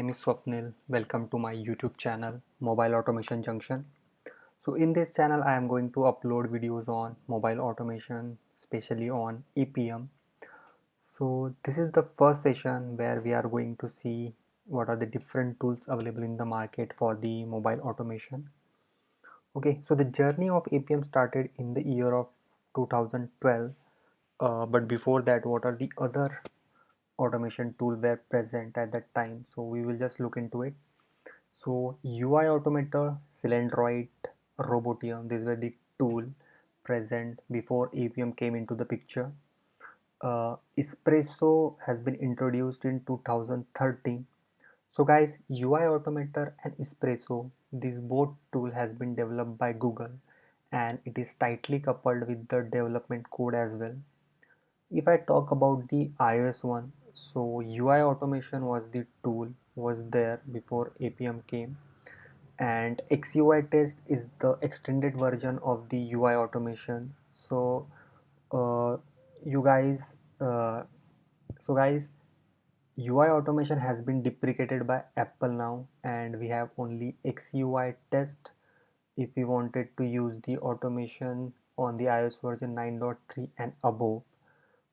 name is Swapnil. Welcome to my YouTube channel Mobile Automation Junction. So in this channel I am going to upload videos on mobile automation, especially on APM. So this is the first session where we are going to see what are the different tools available in the market for the mobile automation. Okay, so the journey of APM started in the year of 2012. But before that, what are the other automation tool were present at that time? So we will just look into it. So UI Automator, Cylindroid, Robotium, these were the tool present before APM came into the picture. Espresso has been introduced in 2013. So guys, UI Automator and Espresso, this both tool has been developed by Google and it is tightly coupled with the development code as well. If I talk about the iOS one, so UI automation was the tool was there before APM came, and XUI test is the extended version of the UI automation. So uh, you guys, uh, so guys, UI automation has been deprecated by Apple now, and we have only XUI test if we wanted to use the automation on the iOS version 9.3 and above.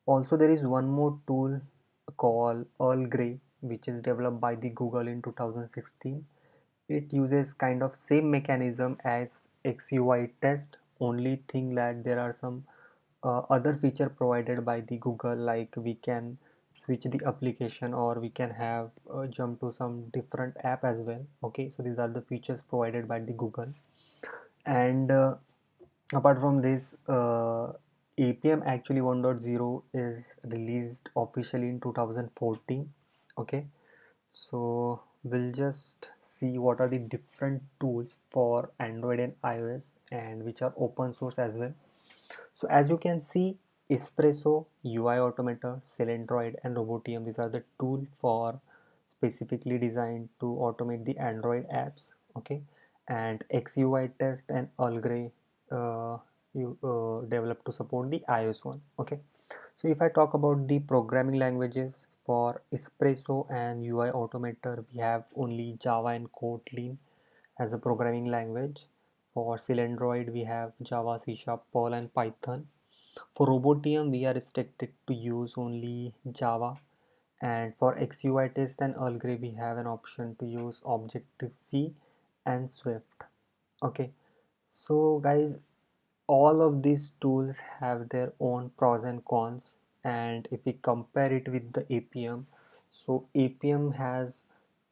Also, there is one more tool called Earl Grey, which is developed by the Google in 2016. It uses kind of same mechanism as XUI test, only thing that there are some other feature provided by the Google, like we can switch the application or we can have jump to some different app as well. Okay, so these are the features provided by the Google. And apart from this, APM actually 1.0 is released officially in 2014. Okay, so we'll just see what are the different tools for Android and iOS and which are open source as well. So as you can see, Espresso, UI Automator, Cylindroid and Robotium, these are the tool for specifically designed to automate the Android apps. Okay, and XUI test and Earl Grey you developed to support the iOS one. Okay, so if I talk about the programming languages for Espresso and UI Automator, we have only Java and Kotlin as a programming language. For Cylindroid, we have Java, C Sharp, Perl, and Python. For Robotium, we are restricted to use only Java. And for XUI test and Earl Grey, we have an option to use Objective-C and Swift. Okay, so guys, all of these tools have their own pros and cons, and if we compare it with the APM, so APM has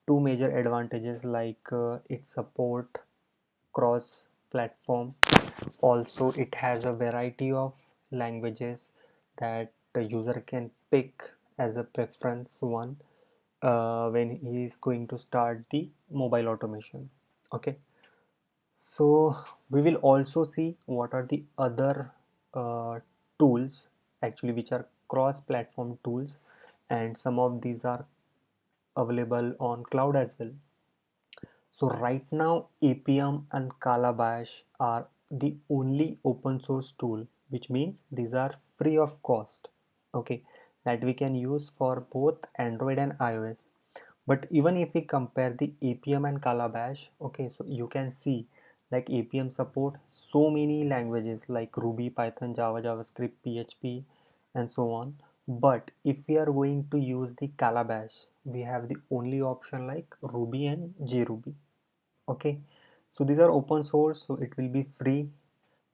two major advantages, like it support cross platform. Also it has a variety of languages that the user can pick as a preference one when he is going to start the mobile automation. Okay, so we will also see what are the other tools actually which are cross-platform tools, and some of these are available on cloud as well. So right now APM and Calabash are the only open source tool, which means these are free of cost. Okay, that we can use for both Android and iOS. But even if we compare the APM and Calabash, okay, so you can see like APM support so many languages like Ruby, Python, Java, JavaScript, PHP, and so on. But if we are going to use the Calabash, we have the only option like Ruby and JRuby. Okay, so these are open source, so it will be free.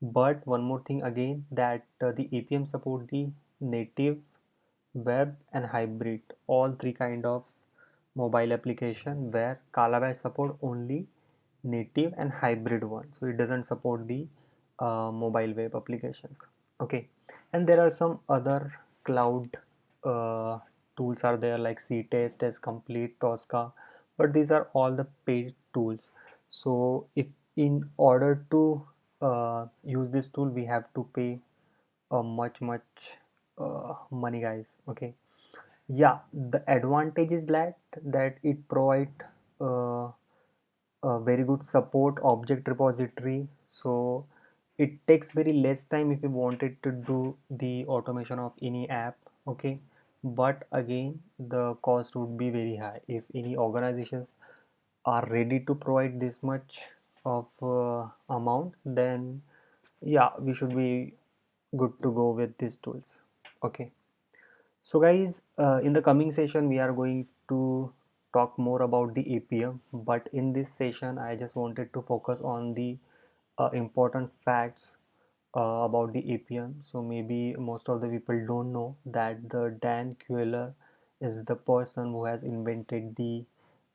But one more thing again, that the APM support the native, web and hybrid, all three kind of mobile application, where Calabash support only native and hybrid one, so it doesn't support the mobile web applications. Okay, and there are some other cloud uh, tools are there like CTest, Test Complete, Tosca, but these are all the paid tools. So if in order to use this tool, we have to pay much money, guys. Okay, yeah, the advantage is that it provide uh, a very good support object repository, so it takes very less time if you wanted to do the automation of any app. Okay, but again the cost would be very high. If any organizations are ready to provide this much of amount, then yeah, we should be good to go with these tools. Okay, so guys, in the coming session we are going to talk more about the APM, but in this session I just wanted to focus on the important facts about the APM. So maybe most of the people don't know that the Dan Kueller is the person who has invented the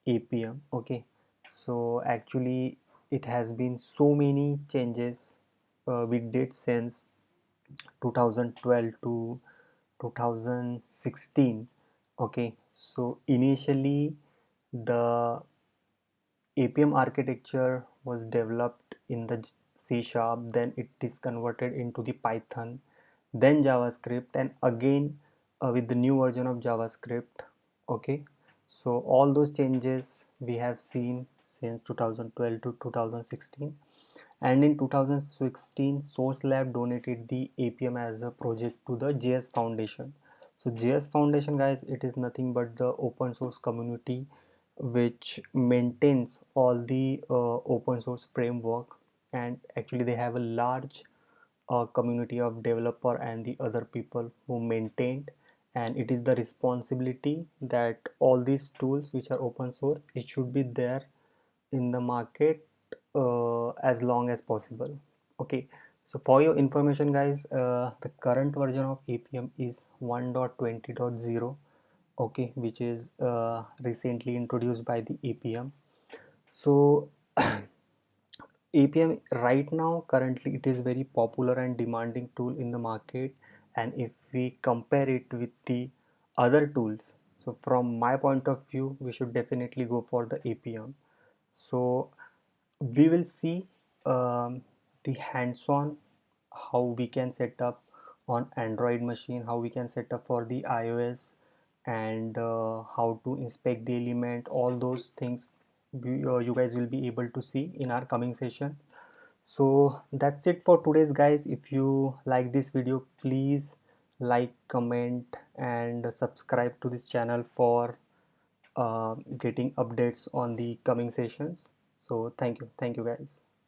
APM. Okay, so actually it has been so many changes we did since 2012 to 2016. Okay, so initially the APM architecture was developed in the C sharp, then it is converted into the Python, then JavaScript, and again with the new version of JavaScript. Okay, so all those changes we have seen since 2012 to 2016, and in 2016 Source Lab donated the APM as a project to the JS Foundation. So JS Foundation, guys, it is nothing but the open source community which maintains all the open source framework, and actually they have a large community of developer and the other people who maintained, and it is the responsibility that all these tools which are open source, it should be there in the market as long as possible. Okay, so for your information, guys, the current version of APM is 1.20.0. Okay, which is recently introduced by the APM. So APM right now currently it is very popular and demanding tool in the market, and if we compare it with the other tools, so from my point of view we should definitely go for the APM. So we will see the hands-on how we can set up on Android machine, how we can set up for the iOS, and how to inspect the element. All those things you guys will be able to see in our coming session. So that's it for today's, guys. If you like this video, please like, comment, and subscribe to this channel for getting updates on the coming sessions. So thank you guys.